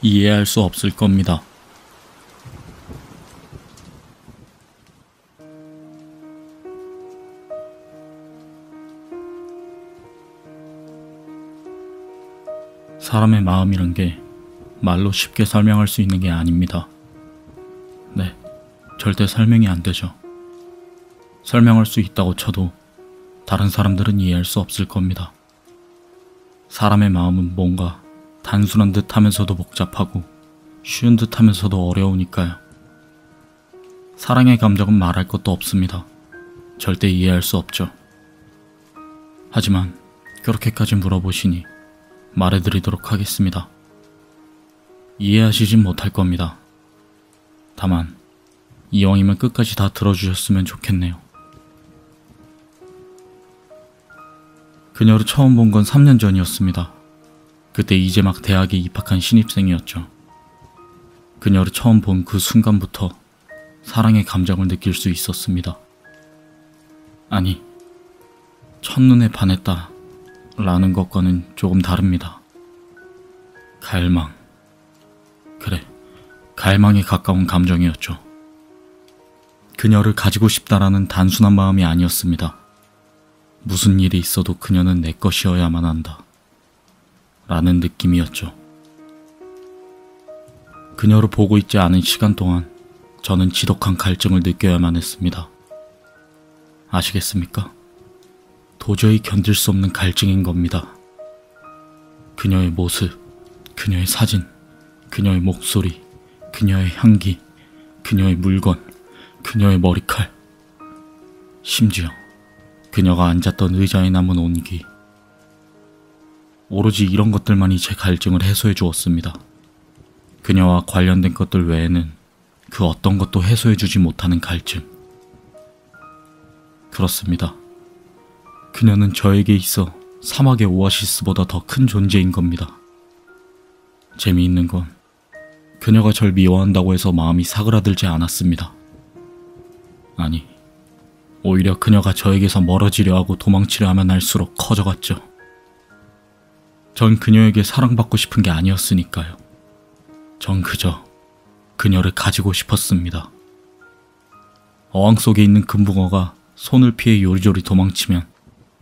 이해할 수 없을 겁니다. 사람의 마음이란 게 말로 쉽게 설명할 수 있는 게 아닙니다. 네, 절대 설명이 안 되죠. 설명할 수 있다고 쳐도 다른 사람들은 이해할 수 없을 겁니다. 사람의 마음은 뭔가 단순한 듯 하면서도 복잡하고 쉬운 듯 하면서도 어려우니까요. 사랑의 감정은 말할 것도 없습니다. 절대 이해할 수 없죠. 하지만 그렇게까지 물어보시니 말해드리도록 하겠습니다. 이해하시진 못할 겁니다. 다만 이왕이면 끝까지 다 들어주셨으면 좋겠네요. 그녀를 처음 본 건 3년 전이었습니다. 그때 이제 막 대학에 입학한 신입생이었죠. 그녀를 처음 본 그 순간부터 사랑의 감정을 느낄 수 있었습니다. 아니, 첫눈에 반했다 라는 것과는 조금 다릅니다. 갈망. 그래, 갈망에 가까운 감정이었죠. 그녀를 가지고 싶다라는 단순한 마음이 아니었습니다. 무슨 일이 있어도 그녀는 내 것이어야만 한다 라는 느낌이었죠. 그녀를 보고 있지 않은 시간 동안 저는 지독한 갈증을 느껴야만 했습니다. 아시겠습니까? 도저히 견딜 수 없는 갈증인 겁니다. 그녀의 모습, 그녀의 사진, 그녀의 목소리, 그녀의 향기, 그녀의 물건, 그녀의 머리칼, 심지어 그녀가 앉았던 의자에 남은 온기. 오로지 이런 것들만이 제 갈증을 해소해 주었습니다. 그녀와 관련된 것들 외에는 그 어떤 것도 해소해 주지 못하는 갈증. 그렇습니다. 그녀는 저에게 있어 사막의 오아시스보다 더 큰 존재인 겁니다. 재미있는 건 그녀가 절 미워한다고 해서 마음이 사그라들지 않았습니다. 아니, 오히려 그녀가 저에게서 멀어지려 하고 도망치려 하면 할수록 커져갔죠. 전 그녀에게 사랑받고 싶은 게 아니었으니까요. 전 그저 그녀를 가지고 싶었습니다. 어항 속에 있는 금붕어가 손을 피해 요리조리 도망치면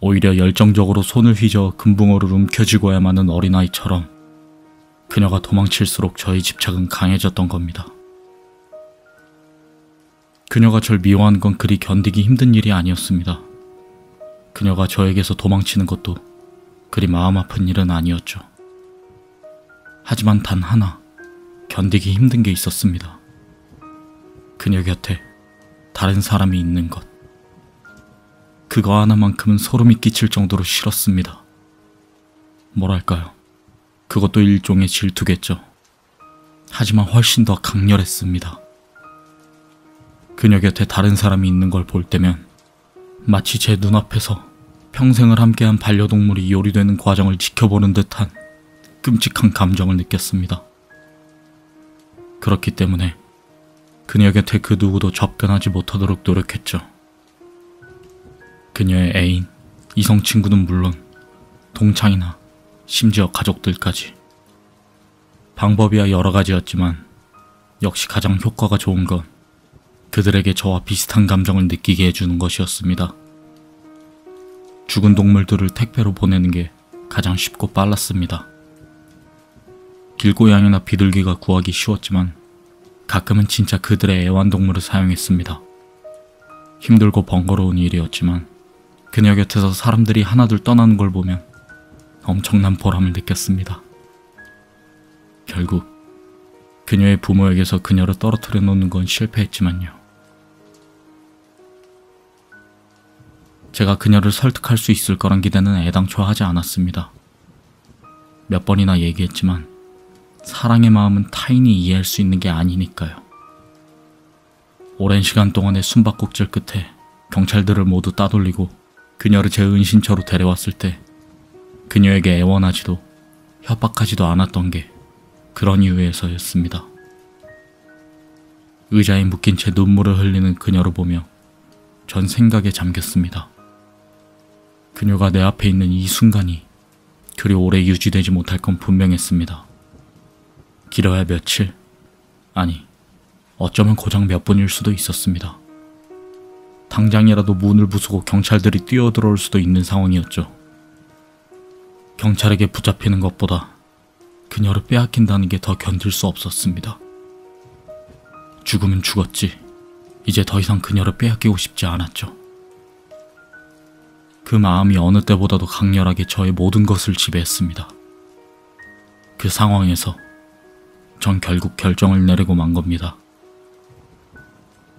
오히려 열정적으로 손을 휘저어 금붕어를 움켜쥐고야 마는 어린아이처럼 그녀가 도망칠수록 저의 집착은 강해졌던 겁니다. 그녀가 절 미워하는 건 그리 견디기 힘든 일이 아니었습니다. 그녀가 저에게서 도망치는 것도 그리 마음 아픈 일은 아니었죠. 하지만 단 하나 견디기 힘든 게 있었습니다. 그녀 곁에 다른 사람이 있는 것. 그거 하나만큼은 소름이 끼칠 정도로 싫었습니다. 뭐랄까요, 그것도 일종의 질투겠죠. 하지만 훨씬 더 강렬했습니다. 그녀 곁에 다른 사람이 있는 걸 볼 때면 마치 제 눈앞에서 평생을 함께한 반려동물이 요리되는 과정을 지켜보는 듯한 끔찍한 감정을 느꼈습니다. 그렇기 때문에 그녀 곁에 그 누구도 접근하지 못하도록 노력했죠. 그녀의 애인, 이성 친구는 물론 동창이나 심지어 가족들까지. 방법이야 여러 가지였지만 역시 가장 효과가 좋은 건 그들에게 저와 비슷한 감정을 느끼게 해주는 것이었습니다. 죽은 동물들을 택배로 보내는 게 가장 쉽고 빨랐습니다. 길고양이나 비둘기가 구하기 쉬웠지만 가끔은 진짜 그들의 애완동물을 사용했습니다. 힘들고 번거로운 일이었지만 그녀 곁에서 사람들이 하나둘 떠나는 걸 보면 엄청난 보람을 느꼈습니다. 결국 그녀의 부모에게서 그녀를 떨어뜨려 놓는 건 실패했지만요. 제가 그녀를 설득할 수 있을 거란 기대는 애당초 하지 않았습니다. 몇 번이나 얘기했지만 사랑의 마음은 타인이 이해할 수 있는 게 아니니까요. 오랜 시간 동안의 숨바꼭질 끝에 경찰들을 모두 따돌리고 그녀를 제 은신처로 데려왔을 때 그녀에게 애원하지도 협박하지도 않았던 게 그런 이유에서였습니다. 의자에 묶인 채 눈물을 흘리는 그녀를 보며 전 생각에 잠겼습니다. 그녀가 내 앞에 있는 이 순간이 그리 오래 유지되지 못할 건 분명했습니다. 길어야 며칠, 아니 어쩌면 고작 몇 분일 수도 있었습니다. 당장이라도 문을 부수고 경찰들이 뛰어들어올 수도 있는 상황이었죠. 경찰에게 붙잡히는 것보다 그녀를 빼앗긴다는 게 더 견딜 수 없었습니다. 죽으면 죽었지, 이제 더 이상 그녀를 빼앗기고 싶지 않았죠. 그 마음이 어느 때보다도 강렬하게 저의 모든 것을 지배했습니다. 그 상황에서 전 결국 결정을 내리고 만 겁니다.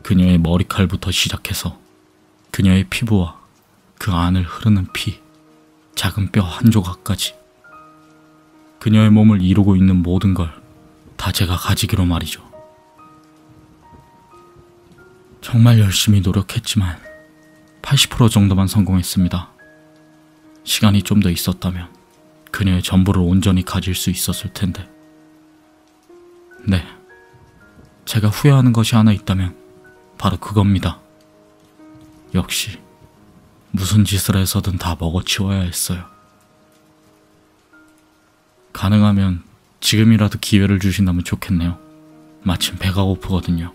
그녀의 머리칼부터 시작해서 그녀의 피부와 그 안을 흐르는 피, 작은 뼈 한 조각까지 그녀의 몸을 이루고 있는 모든 걸 다 제가 가지기로 말이죠. 정말 열심히 노력했지만 80% 정도만 성공했습니다. 시간이 좀 더 있었다면 그녀의 전부를 온전히 가질 수 있었을 텐데. 네, 제가 후회하는 것이 하나 있다면 바로 그겁니다. 역시 무슨 짓을 해서든 다 먹어치워야 했어요. 가능하면 지금이라도 기회를 주신다면 좋겠네요. 마침 배가 고프거든요.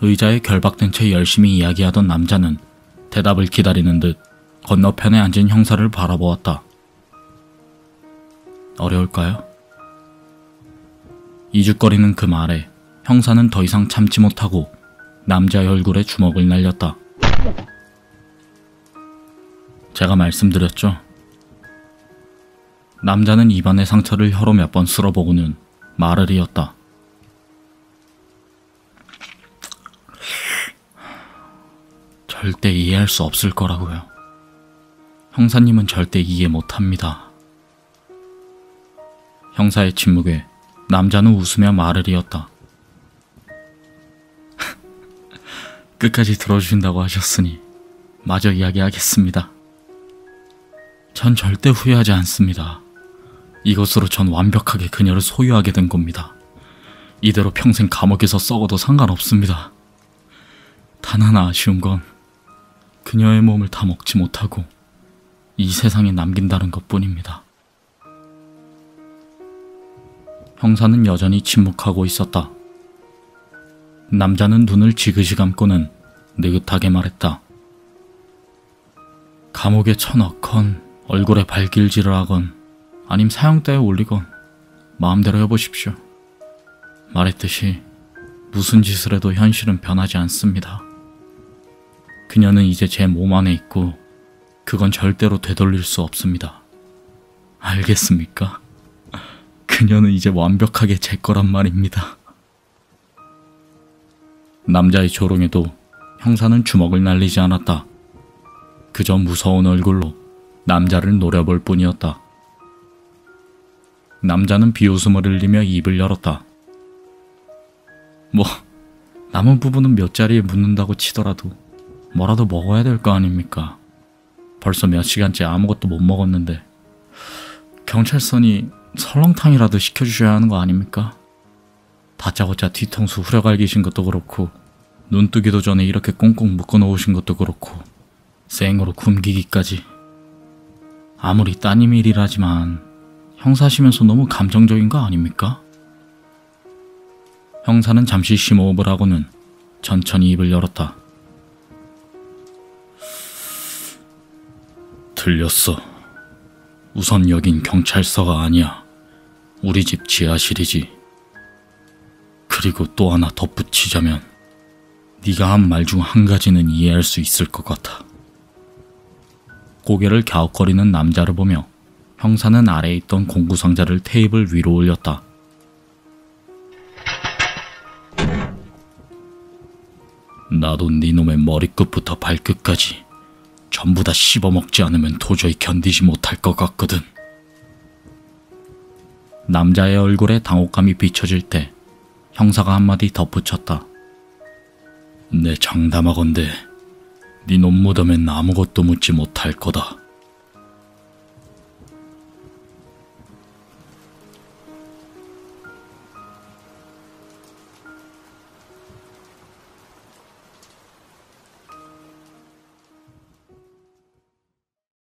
의자에 결박된 채 열심히 이야기하던 남자는 대답을 기다리는 듯 건너편에 앉은 형사를 바라보았다. 어려울까요? 이죽거리는 그 말에 형사는 더 이상 참지 못하고 남자의 얼굴에 주먹을 날렸다. 제가 말씀드렸죠. 남자는 입안의 상처를 혀로 몇 번 쓸어보고는 말을 이었다. 절대 이해할 수 없을 거라고요. 형사님은 절대 이해 못합니다. 형사의 침묵에 남자는 웃으며 말을 이었다. 끝까지 들어주신다고 하셨으니 마저 이야기하겠습니다. 전 절대 후회하지 않습니다. 이것으로 전 완벽하게 그녀를 소유하게 된 겁니다. 이대로 평생 감옥에서 썩어도 상관없습니다. 단 하나 아쉬운 건 그녀의 몸을 다 먹지 못하고 이 세상에 남긴다는 것뿐입니다. 형사는 여전히 침묵하고 있었다. 남자는 눈을 지그시 감고는 느긋하게 말했다. 감옥에 쳐넣건 얼굴에 발길질을 하건 아님 사형대에 올리건 마음대로 해보십시오. 말했듯이 무슨 짓을 해도 현실은 변하지 않습니다. 그녀는 이제 제 몸 안에 있고 그건 절대로 되돌릴 수 없습니다. 알겠습니까? 그녀는 이제 완벽하게 제 거란 말입니다. 남자의 조롱에도 형사는 주먹을 날리지 않았다. 그저 무서운 얼굴로 남자를 노려볼 뿐이었다. 남자는 비웃음을 흘리며 입을 열었다. 뭐 남은 부분은 몇 자리에 묻는다고 치더라도 뭐라도 먹어야 될 거 아닙니까? 벌써 몇 시간째 아무것도 못 먹었는데 경찰서니 설렁탕이라도 시켜주셔야 하는 거 아닙니까? 다짜고짜 뒤통수 후려갈기신 것도 그렇고 눈뜨기도 전에 이렇게 꽁꽁 묶어놓으신 것도 그렇고 생으로 굶기기까지. 아무리 따님 일이라지만 형사시면서 너무 감정적인 거 아닙니까? 형사는 잠시 심호흡을 하고는 천천히 입을 열었다. 들렸어. 우선 여긴 경찰서가 아니야. 우리 집 지하실이지. 그리고 또 하나 덧붙이자면 네가 한 말 중 한 가지는 이해할 수 있을 것 같아. 고개를 갸웃거리는 남자를 보며 형사는 아래에 있던 공구상자를 테이블 위로 올렸다. 나도 네 놈의 머리끝부터 발끝까지 전부 다 씹어먹지 않으면 도저히 견디지 못할 것 같거든. 남자의 얼굴에 당혹감이 비춰질 때 형사가 한마디 덧붙였다. 내 장담하건대 네 놈 무덤엔 아무것도 묻지 못할 거다.